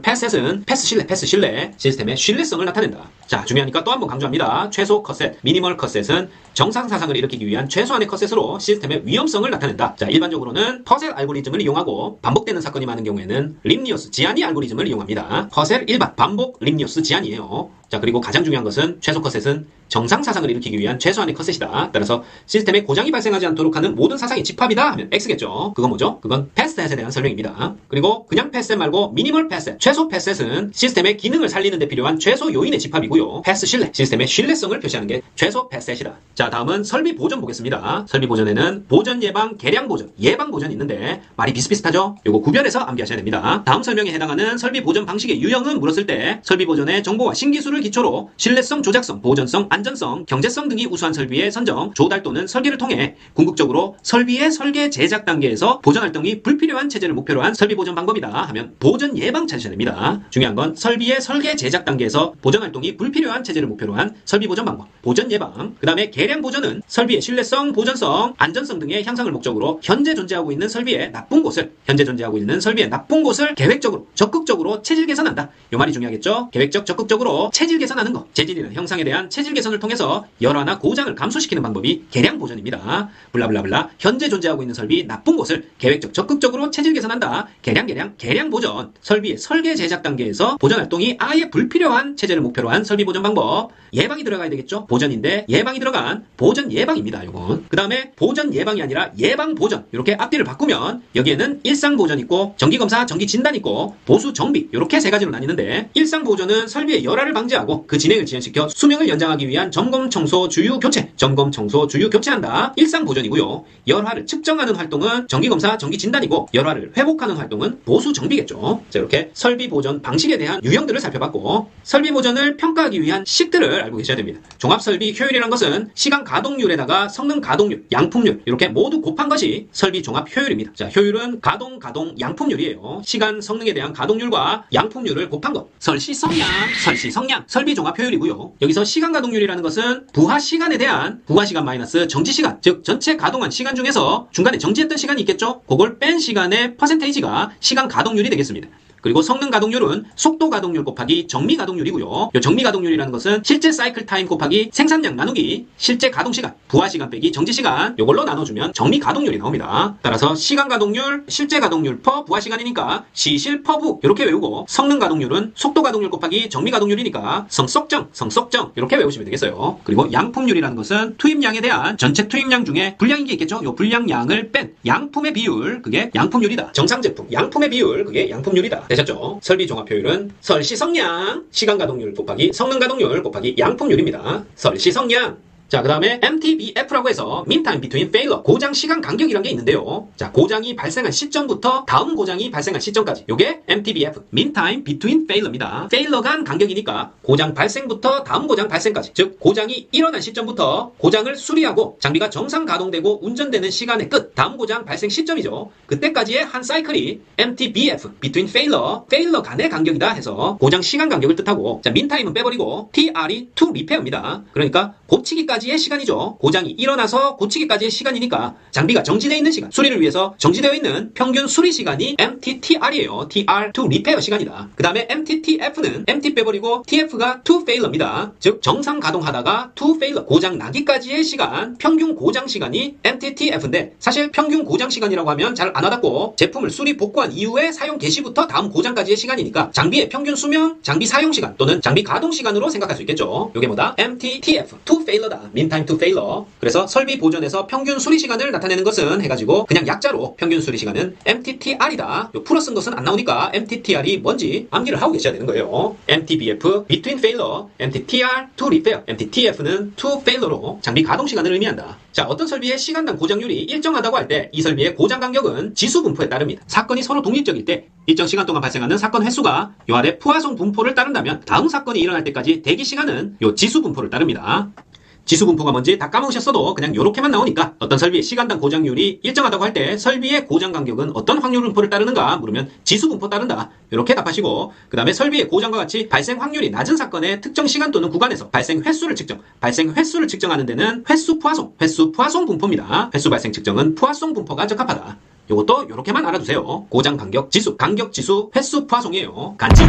패스셋은 패스 신뢰, 시스템의 신뢰성을 나타낸다. 자, 중요하니까 또 한 번 강조합니다. 최소 컷셋, 미니멀 컷셋은 정상 사상을 일으키기 위한 최소한의 컷셋으로 시스템의 위험성을 나타낸다. 자, 일반적으로는 퍼셋 알고리즘을 이용하고 반복되는 사건이 많은 경우에는 립니어스 지아니 알고리즘을 이용합니다. 퍼셋 일반, 반복, 립니어스 지아니예요. 자, 그리고 가장 중요한 것은 최소 컷셋은 정상 사상을 일으키기 위한 최소한의 컷셋이다. 따라서 시스템에 고장이 발생하지 않도록 하는 모든 사상이 집합이다 하면 X겠죠. 그건 뭐죠? 그건 패스셋에 대한 설명입니다. 그리고 그냥 패스셋 말고 미니멀 패스셋, 최소 패스셋은 시스템의 기능을 살리는 데 필요한 최소 요인의 집합이고요. 패스 신뢰, 시스템의 신뢰성을 표시하는 게 최소 패스셋이다. 자, 다음은 설비 보전 보겠습니다. 설비 보전에는 보전 예방, 개량 보전, 예방 보전이 있는데 말이 비슷비슷하죠? 요거 구별해서 암기하셔야 됩니다. 다음 설명에 해당하는 설비 보전 방식의 유형은 물었을 때 설비 보전의 정보와 신기술을 기초로 신뢰성, 조작성, 보전성, 안전성, 경제성 등이 우수한 설비의 선정, 조달 또는 설계를 통해 궁극적으로 설비의 설계 제작 단계에서 보전 활동이 불필요한 체제를 목표로 한 설비 보전 방법이다 하면 보전 예방 찾으셔야 됩니다. 중요한 건 설비의 설계 제작 단계에서 보전 활동이 불필요한 체제를 목표로 한 설비 보전 방법, 보전 예방. 그 다음에 개량 보전은 설비의 신뢰성, 보전성, 안전성 등의 향상을 목적으로 현재 존재하고 있는 설비의 나쁜 곳을 계획적으로, 적극적으로 체질 개선한다. 요 말이 중요하겠죠? 계획적, 적극적으로 체질 개선하는 거. 재질이나 형상에 대한 체질 개선을 통해서 열화나 고장을 감소시키는 방법이 개량 보전입니다. 블라블라블라. 현재 존재하고 있는 설비 나쁜 곳을 계획적, 적극적으로 체질 개선한다. 개량 보전. 설비의 설계 제작 단계에서 보전 활동이 아예 불필요한 체제를 목표로 한 설비 보전 방법. 예방이 들어가야 되겠죠? 보전인데 예방이 들어간 보전 예방입니다. 요건. 그 다음에 보전 예방이 아니라 예방 보전. 이렇게 앞뒤를 바꾸면 여기에는 일상 보전 있고 정기 검사, 정기 진단 있고 보수 정비 이렇게 세 가지로 나뉘는데 일상 보전은 설비의 열화를 방지하고 그 진행을 지연시켜 수명을 연장하기 위한 점검, 청소, 주유, 교체한다. 일상 보전이고요. 열화를 측정하는 활동은 정기 검사, 정기 진단이고 열화를 회복하는 활동은 보수 정비겠죠. 자, 이렇게 설비 보전 방식에 대한 유형들을 살펴봤고 설비 보전을 평가하기 위한 식들을 알고 계셔야 됩니다. 종합 설비 효율이란 것은 시간 가동률에다가 성능 가동률, 양품률 이렇게 모두 곱한 것이 설비 종합 효율입니다. 자, 효율은 가동, 양품률이에요. 시간, 성능에 대한 가동률과 양품률을 곱한 것. 설시 성량, 설비 종합 효율이고요. 여기서 시간 가동률이라는 것은 부하 시간에 대한 부하 시간 마이너스 정지 시간, 즉 전체 가동한 시간 중에서 중간에 정지했던 시간이 있겠죠? 그걸 뺀 시간의 퍼센테이지가 시간 가동률이 되겠습니다. 그리고 성능 가동률은 속도 가동률 곱하기 정미 가동률이고요. 이 정미 가동률이라는 것은 실제 사이클 타임 곱하기 생산량 나누기 실제 가동 시간, 부하 시간 빼기 정지 시간 이걸로 나눠주면 정미 가동률이 나옵니다. 따라서 시간 가동률, 실제 가동률 퍼 부하 시간이니까 시실 퍼 부 이렇게 외우고 성능 가동률은 속도 가동률 곱하기 정미 가동률이니까 성속정 이렇게 외우시면 되겠어요. 그리고 양품률이라는 것은 투입량에 대한 전체 투입량 중에 불량인 게 있겠죠? 이 불량량을 뺀 양품의 비율, 그게 양품률이다. 정상 제품 양품의 비율, 그게 양품률이다. 되셨죠? 설비 종합 효율은 설시 성량, 시간 가동률 곱하기 성능 가동률 곱하기 양품률입니다. 설시 성량, 자, 그 다음에 MTBF라고 해서 Mean Time Between Failure, 고장 시간 간격이라는 게 있는데요. 자, 고장이 발생한 시점부터 다음 고장이 발생한 시점까지, 요게 MTBF, Mean Time Between Failure입니다. Failure 간 간격이니까 고장 발생부터 다음 고장 발생까지, 즉 고장이 일어난 시점부터 고장을 수리하고 장비가 정상 가동되고 운전되는 시간의 끝, 다음 고장 발생 시점이죠. 그때까지의 한 사이클이 MTBF, Between Failure 간의 간격이다 해서 고장 시간 간격을 뜻하고, 자, Mean Time은 빼버리고 TR이 To Repair입니다. 그러니까 고치기까지의 시간이죠. 고장이 일어나서 고치기까지의 시간이니까 장비가 정지되어 있는 시간, 수리를 위해서 정지되어 있는 평균 수리 시간이 MTTR이에요. TR To Repair 시간이다. 그 다음에 MTTF는 MT 빼버리고 TF가 To Failure입니다. 즉 정상 가동하다가 To Failure, 고장 나기까지의 시간, 평균 고장 시간이 MTTF인데, 사실 평균 고장 시간이라고 하면 잘 안 와닿고 제품을 수리 복구한 이후에 사용 개시부터 다음 고장까지의 시간이니까 장비의 평균 수명, 장비 사용 시간 또는 장비 가동 시간으로 생각할 수 있겠죠. 이게 뭐다? MTTF, To Failure다. Mean Time to Failure. 그래서 설비 보존에서 평균 수리 시간을 나타내는 것은 해가지고 그냥 약자로 평균 수리 시간은 MTTR이다. 요 풀어 쓴 것은 안 나오니까 MTTR이 뭔지 암기를 하고 계셔야 되는 거예요. MTBF, Between Failure, MTTR, To Repair, MTTF는 To Failure로 장비 가동 시간을 의미한다. 자, 어떤 설비의 시간당 고장률이 일정하다고 할 때 이 설비의 고장 간격은 지수 분포에 따릅니다. 사건이 서로 독립적일 때 일정 시간 동안 발생하는 사건 횟수가 요 아래 포화송 분포를 따른다면 다음 사건이 일어날 때까지 대기 시간은 요 지수 분포를 따릅니다. 지수 분포가 뭔지 다 까먹으셨어도 그냥 요렇게만 나오니까 어떤 설비의 시간당 고장률이 일정하다고 할 때 설비의 고장 간격은 어떤 확률 분포를 따르는가 물으면 지수 분포 따른다. 요렇게 답하시고, 그 다음에 설비의 고장과 같이 발생 확률이 낮은 사건의 특정 시간 또는 구간에서 발생 횟수를 측정하는 데는 횟수 포화송 분포입니다. 횟수 발생 측정은 포화송 분포가 적합하다. 요것도 요렇게만 알아두세요. 고장 간격 지수, 횟수 포화송이에요. 간지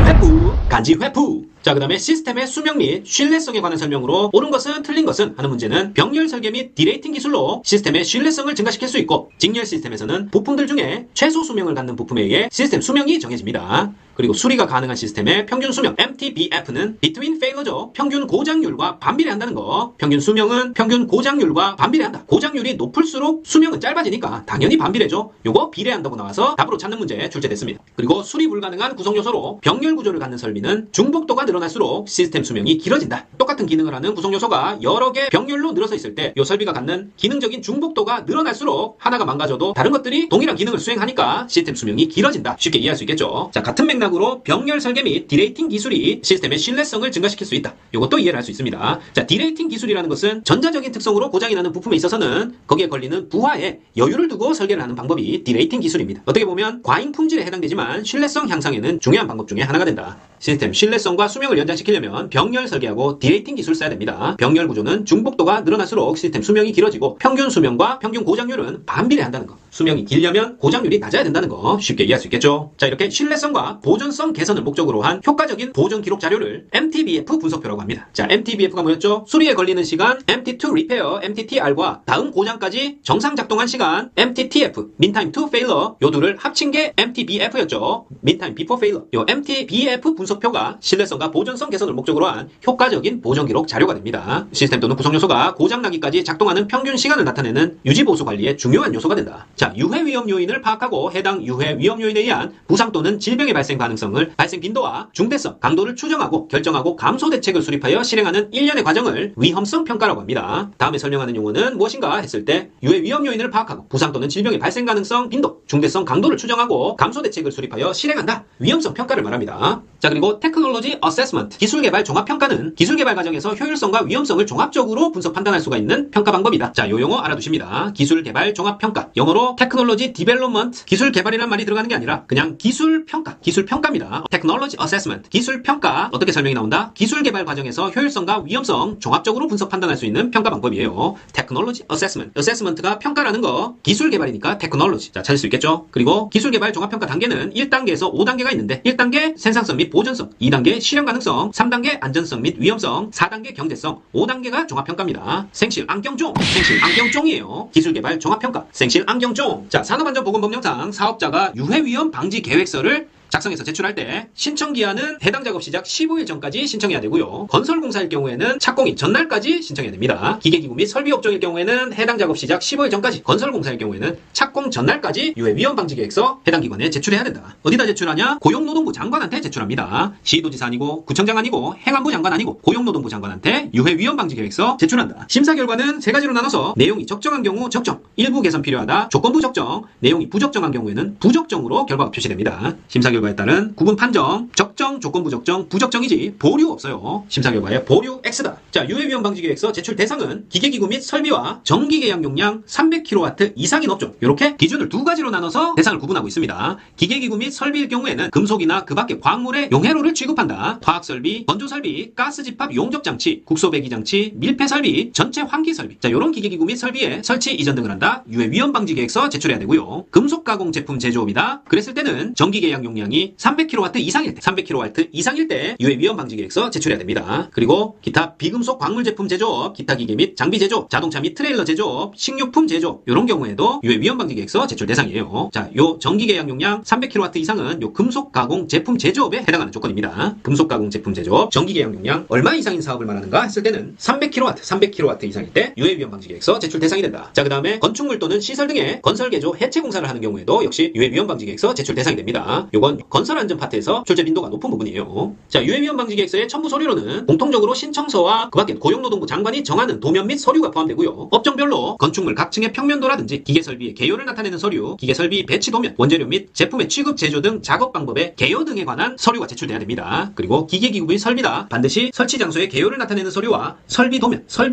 회부. 자, 그 다음에 시스템의 수명 및 신뢰성에 관한 설명으로 옳은 것은 틀린 것은 하는 문제는 병렬 설계 및 디레이팅 기술로 시스템의 신뢰성을 증가시킬 수 있고, 직렬 시스템에서는 부품들 중에 최소 수명을 갖는 부품에 의해 시스템 수명이 정해집니다. 그리고 수리가 가능한 시스템의 평균 수명 MTBF는 Between Failure죠. 평균 고장률과 반비례한다는 거. 평균 수명은 평균 고장률과 반비례한다. 고장률이 높을수록 수명은 짧아지니까 당연히 반비례죠. 요거 비례한다고 나와서 답으로 찾는 문제 출제됐습니다. 그리고 수리 불가능한 구성 요소로 병렬 구조를 갖는 설비는 중복도가 늘어날수록 시스템 수명이 길어진다. 똑같은 기능을 하는 구성 요소가 여러 개 병렬로 늘어서 있을 때 요 설비가 갖는 기능적인 중복도가 늘어날수록 하나가 망가져도 다른 것들이 동일한 기능을 수행하니까 시스템 수명이 길어진다. 쉽게 이해할 수 있겠죠. 자, 같은 맥락으로 병렬 설계 및 디레이팅 기술이 시스템의 신뢰성을 증가시킬 수 있다. 이것도 이해를 할 수 있습니다. 자, 디레이팅 기술이라는 것은 전자적인 특성으로 고장이 나는 부품에 있어서는 거기에 걸리는 부하에 여유를 두고 설계를 하는 방법이 디레이팅 기술입니다. 어떻게 보면 과잉 품질에 해당되지만 신뢰성 향상에는 중요한 방법 중에 하나가 된다. 시스템 신뢰성과 수명을 연장시키려면 병렬 설계하고 디레이팅 기술 써야 됩니다. 병렬 구조는 중복도가 늘어날수록 시스템 수명이 길어지고 평균 수명과 평균 고장률은 반비례한다는 거. 수명이 길려면 고장률이 낮아야 된다는 거 쉽게 이해할 수 있겠죠. 자, 이렇게 신뢰성과 보존성 개선을 목적으로 한 효과적인 보존 기록 자료를 MTBF 분석표라고 합니다. 자, MTBF가 뭐였죠? 수리에 걸리는 시간 MT to Repair, MTTR과 다음 고장까지 정상 작동한 시간 MTTF, Mean Time to Failure, 요 둘을 합친 게 MTBF였죠. Mean Time Before Failure. 요 MTBF 분석표가 신뢰성과 보존성 개선을 목적으로 한 효과적인 보존 기록 자료가 됩니다. 시스템 또는 구성 요소가 고장나기까지 작동하는 평균 시간을 나타내는 유지 보수 관리의 중요한 요소가 된다. 자, 유해 위험 요인을 파악하고 해당 유해 위험 요인에 의한 부상 또는 질병의 발생 가능성을, 발생 빈도와 중대성, 강도를 추정하고 결정하고 감소 대책을 수립하여 실행하는 일련의 과정을 위험성 평가라고 합니다. 다음에 설명하는 용어는 무엇인가 했을 때 유해 위험 요인을 파악하고 부상 또는 질병의 발생 가능성, 빈도, 중대성, 강도를 추정하고 감소 대책을 수립하여 실행한다. 위험성 평가를 말합니다. 자, 그리고 테크놀로지 어세스먼트, 기술 개발 종합 평가는 기술 개발 과정에서 효율성과 위험성을 종합적으로 분석 판단할 수가 있는 평가 방법이다. 자, 요 용어 알아두십니다. 기술 개발 종합 평가. 영어로 테크놀로지 디벨롭먼트, 기술 개발이란 말이 들어가는 게 아니라 그냥 기술 평가, 기술 평가입니다. 테크놀로지 어세스먼트, 기술 평가. 어떻게 설명이 나온다? 기술 개발 과정에서 효율성과 위험성 종합적으로 분석 판단할 수 있는 평가 방법이에요. 테크놀로지 어세스먼트. 어세스먼트가 평가라는 거, 기술 개발이니까 테크놀로지. 자, 찾을 수 있겠죠? 그리고 기술 개발 종합 평가 단계는 1단계에서 5단계가 있는데 1단계 생산성 및 보존성, 2단계 실현 가능성, 3단계 안전성 및 위험성, 4단계 경제성, 5단계가 종합평가입니다. 생실 안경종이에요. 기술개발 종합평가, 생실 안경종. 자, 산업안전보건법 영상 사업자가 유해위험 방지 계획서를 작성해서 제출할 때 신청기한은 해당 작업 시작 15일 전까지 신청해야 되고요. 건설공사일 경우에는 착공일 전날까지 신청해야 됩니다. 기계기구 및 설비업종일 경우에는 해당 작업 시작 15일 전까지, 건설공사일 경우에는 착공 전날까지 유해 위험 방지 계획서 해당 기관에 제출해야 된다. 어디다 제출하냐? 고용노동부 장관한테 제출합니다. 시도지사 아니고 구청장 아니고 행안부 장관 아니고 고용노동부 장관한테 유해 위험 방지 계획서 제출한다. 심사 결과는 세 가지로 나눠서 내용이 적정한 경우 적정, 일부 개선 필요하다, 조건부 적정, 내용이 부적정한 경우에는 부적정으로 결과가 표시됩니다. 심사 결과에 따른 구분 판정, 적정, 조건부 적정, 부적정이지 보류 없어요. 심사 결과에 보류 X다. 자, 유해 위험 방지 계획서 제출 대상은 기계기구 및 설비와 전기 계약 용량 300kW 이상인 업종, 이렇게 기준을 두 가지로 나눠서 대상을 구분하고 있습니다. 기계기구 및 설비일 경우에는 금속이나 그 밖의 광물의 용해로를 취급한다. 화학설비, 건조설비, 가스집합 용접장치, 국소배기장치, 밀폐설비, 전체 환기설비, 자, 요런 기계기구 및 설비에 설치 이전 등을 한다. 유해 위험 방지 계획서 제출해야 되고요. 금속 가공 제품 제조업이다. 그랬을 때는 전기 계약 용량이 300kW 이상일 때, 300kW 이상일 때 유해 위험 방지 계획서 제출해야 됩니다. 그리고 기타 비금속 광물 제품 제조업, 기타 기계 및 장비 제조업, 자동차 및 트레일러 제조업, 식료품 제조업, 요런 경우에도 유해 위험 방지 계획서 제출 대상이에요. 자, 요 전기 계약 용량 300kW 이상은 요 금속 가공 제품 제조업에 해당하는 조건입니다. 금속 가공 제품 제조업, 전기 계약 용량 얼마 이상인 사업을 말하는가 했을 때는 300kW 이상일 때 유해 위험 방지 계획서 제출 대상이 된다. 자, 그 다음에 건축물 또는 시설 등의 건설 개조 해체 공사를 하는 경우에도 역시 유해 위험 방지 계획서 제출 대상이 됩니다. 요건 건설 안전 파트에서 출제 빈도가 높은 부분이에요. 자, 유해 위험 방지 계획서의 첨부 서류로는 공통적으로 신청서와 그 밖에 고용노동부 장관이 정하는 도면 및 서류가 포함되고요. 업종별로 건축물 각 층의 평면도라든지 기계 설비의 개요를 나타내는 서류, 기계 설비 배치 도면, 원재료 및 제품의 취급 제조 등 작업 방법의 개요 등에 관한 서류가 제출돼야 됩니다. 그리고 기계기구 및 설비다. 반드시 설치 장소의 개요를 나타내는 서류와 설비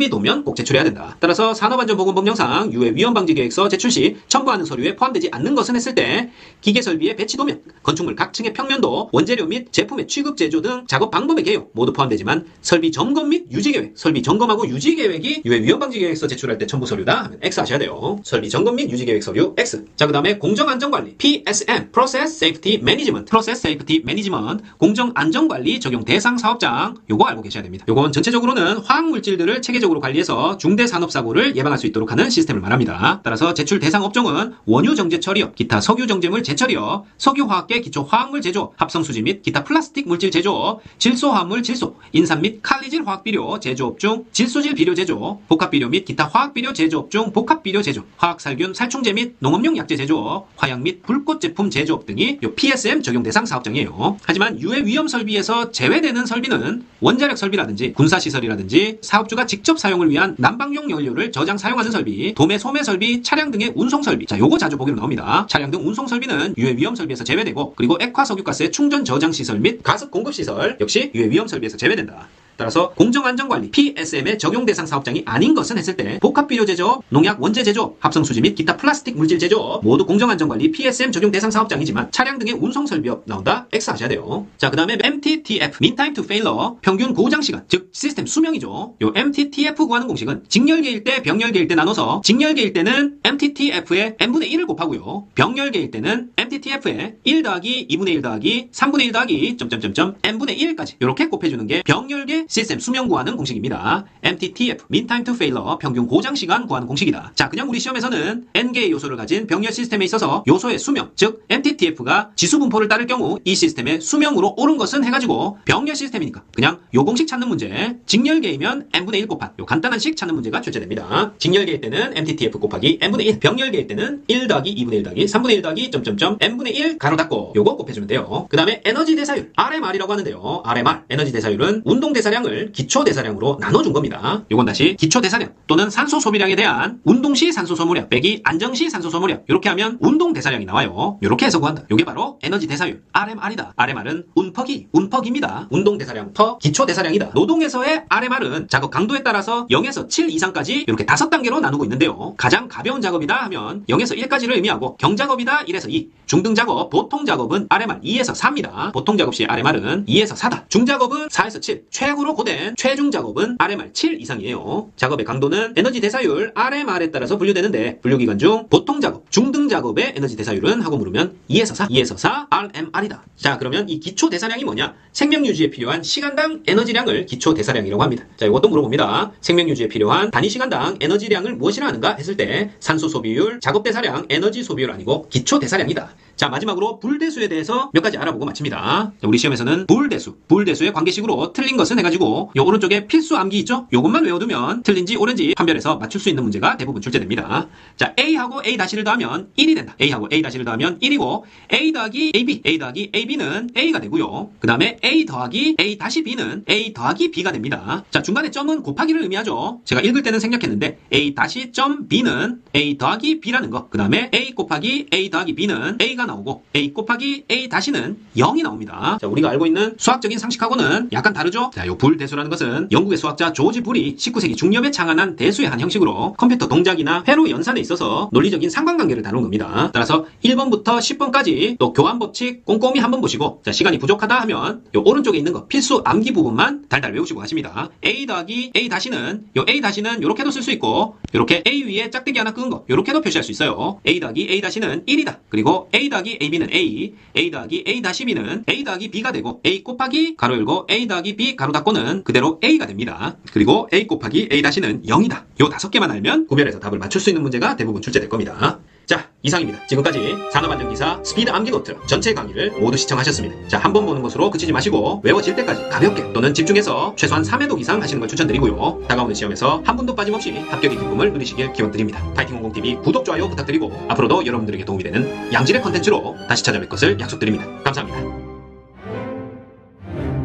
도면 꼭 제출해야 된다. 따라서 산업안전보건법령상 유해 위험 방지 계획서 제출 시 첨부하는 서류에 포함되지 않는 것은 했을 때 기계 설비의 배치 도면, 건축물 각 층의 평면도, 원재료 및 제품의 취급 제조 등 작업 방법의 개요 모두 포함되지만 설비 점검 및 유지 계획, 설비 점검하고 유지 계획이 유해 위험 방지 계획서 제출할 때 첨부 서류다 하면 X 하셔야 돼요. 설비 점검 및 유지 계획 서류 X. 자, 그다음에 공정 안전 관리 PSM Process Safety Management, Process Safety Management, 공정 안전 관리 적용 대상 사업장, 요거 알고 계셔야 됩니다. 요건 전체적으로는 화학 물질들을 체계적으로 관리해서 중대 산업 사고를 예방할 수 있도록 하는 시스템을 말합니다. 따라서 제출 대상 업종은 원유 정제 처리업, 기타 석유 정제물 제처리업, 석유화학계 기초 화학물 제조업, 합성 수지 및 기타 플라스틱 물질 제조업, 질소 화합물 질소, 인산 및 칼리질 화학 비료 제조업 중 질소질 비료 제조, 복합 비료 및 기타 화학 비료 제조업 중 복합 비료 제조, 화학 살균 살충제 및 농업용 약재 제조업, 화약 및 불꽃 제품 제조업 등이 요 PSM 적용 대상 사업장이에요. 하지만 유해 위험 설비에서 제외되는 설비는 원자력 설비라든지 군사 시설이라든지 사업주가 직접 사용을 위한 난방용 연료를 저장 사용하는 설비, 도매 소매 설비, 차량 등의 운송 설비. 자, 요거 자주 보기로 나옵니다. 차량 등 운송 설비는 유해 위험 설비에서 제외되고, 그리고 액화 석유가스의 충전 저장 시설 및 가스 공급 시설 역시 유해 위험 설비에서 제외된다. 따라서 공정안전관리 PSM의 적용 대상 사업장이 아닌 것은 했을 때 복합비료 제조업, 농약 원재 제조업, 합성수지 및 기타 플라스틱 물질 제조업 모두 공정안전관리 PSM 적용 대상 사업장이지만 차량 등의 운송 설비업 나온다. X 하셔야 돼요. 자, 그 다음에 MTTF Mean Time to Failure, 평균 고장 시간, 즉 시스템 수명이죠. 요 MTTF 구하는 공식은 직열계일 때 병열계일 때 나눠서 직열계일 때는 MTTF의 n분의 1을 곱하고요. 병열계일 때는 MTTF의 1 더하기 2분의 1 더하기 3분의 1 더하기 n분의 1까지 이렇게 곱해주는 게 병열계 시스템 수명 구하는 공식입니다. MTTF, Mean Time to Failure, 평균 고장 시간 구하는 공식이다. 자, 그냥 우리 시험에서는 n개의 요소를 가진 병렬 시스템에 있어서 요소의 수명, 즉 MTTF가 지수 분포를 따를 경우 이 시스템의 수명으로 옳은 것은 해가지고 병렬 시스템이니까 그냥 요 공식 찾는 문제, 직렬계이면 n분의 1 곱한 요 간단한 식 찾는 문제가 출제됩니다. 직렬계일 때는 MTTF 곱하기 n분의 1, 병렬계일 때는 1 더하기 2분의 1 더하기 3분의 1 더하기 n분의 1 가로 닫고 요거 곱해주면 돼요. 그 다음에 에너지 대사율, RMR이라고 하는데요. RMR, 에너지 대사율은 운동 대사량을 기초 대사량으로 나눠준 겁니다. 요건 다시 기초 대사량 또는 산소 소비량에 대한 운동시 산소 소모량 빼기 안정시 산소 소모량, 이렇게 하면 운동 대사량이 나와요. 이렇게 해서 구한다. 요게 바로 에너지 대사율 RMR이다. RMR은 운퍼기입니다. 운동 대사량 퍼 기초 대사량이다. 노동에서의 RMR은 작업 강도에 따라서 0에서 7 이상까지 이렇게 5단계로 나누고 있는데요. 가장 가벼운 작업이다 하면 0에서 1까지를 의미하고 경작업이다 1에서 2, 중등작업, 보통작업은 RMR 2에서 4입니다. 보통작업 시 RMR은 2에서 4다. 중작업은 4에서 7, 최악으로 최적으로 고된 최중 작업은 RMR 7 이상이에요. 작업의 강도는 에너지 대사율 RMR에 따라서 분류되는데 분류기간 중 보통 작업, 중등 작업의 에너지 대사율은 하고 물으면 2에서 4, 2에서 4 RMR이다. 자, 그러면 이 기초 대사량이 뭐냐? 생명 유지에 필요한 시간당 에너지량을 기초 대사량이라고 합니다. 자, 이것도 물어봅니다. 생명 유지에 필요한 단위 시간당 에너지량을 무엇이라 하는가 했을 때 산소 소비율, 작업 대사량, 에너지 소비율 아니고 기초 대사량이다. 자, 마지막으로 불대수에 대해서 몇 가지 알아보고 마칩니다. 자, 우리 시험에서는 불대수의 관계식으로 틀린 것은 해가지고 요 오른쪽에 필수 암기 있죠? 요것만 외워두면 틀린지 옳은지 판별해서 맞출 수 있는 문제가 대부분 출제됩니다. 자, A하고 A-를 더하면 1이 된다. A하고 A-를 더하면 1이고 A 더하기 AB, A 더하기 AB는 A가 되고요. 그 다음에 A 더하기 A-B는 A 더하기 B가 됩니다. 자, 중간에 점은 곱하기를 의미하죠. 제가 읽을 때는 생략했는데 A-B는 A 더하기 B라는 거. 그 다음에 A 곱하기 A 더하기 B는 A가 나오고 A 곱하기 A-는 0이 나옵니다. 자, 우리가 알고 있는 수학적인 상식하고는 약간 다르죠? 자, 요 불대수라는 것은 영국의 수학자 조지 불이 19세기 중엽에 창안한 대수의 한 형식으로 컴퓨터 동작이나 회로 연산에 있어서 논리적인 상관관계를 다룬 겁니다. 따라서 1번부터 10번까지 또 교환 법칙 꼼꼼히 한번 보시고, 자, 시간이 부족하다 하면 요 오른쪽에 있는 거 필수 암기 부분만 달달 외우시고 가십니다. A 더하기 A-는 요 A-는 요렇게도 쓸 수 있고 요렇게 A 위에 짝대기 하나 끄은 거 요렇게도 표시할 수 있어요. A 더하기 A-는 1이다. 그리고 A 더하기 AB는 A 더하기 A-B는 A 더하기 B가 되고 A 곱하기 가로 열고 A 더하기 B 가로 닫고는 그대로 A가 됩니다. 그리고 A 곱하기 A-는 0이다. 요 5개만 알면 구별해서 답을 맞출 수 있는 문제가 대부분 출제될 겁니다. 자, 이상입니다. 지금까지 산업안전기사 스피드 암기 노트 전체 강의를 모두 시청하셨습니다. 자, 한 번 보는 것으로 그치지 마시고 외워질 때까지 가볍게 또는 집중해서 최소한 3회독 이상 하시는 걸 추천드리고요. 다가오는 시험에서 한 분도 빠짐없이 합격의 기쁨을 누리시길 기원드립니다. 파이팅홍콩TV 구독, 좋아요 부탁드리고 앞으로도 여러분들에게 도움이 되는 양질의 컨텐츠로 다시 찾아뵐 것을 약속드립니다. 감사합니다.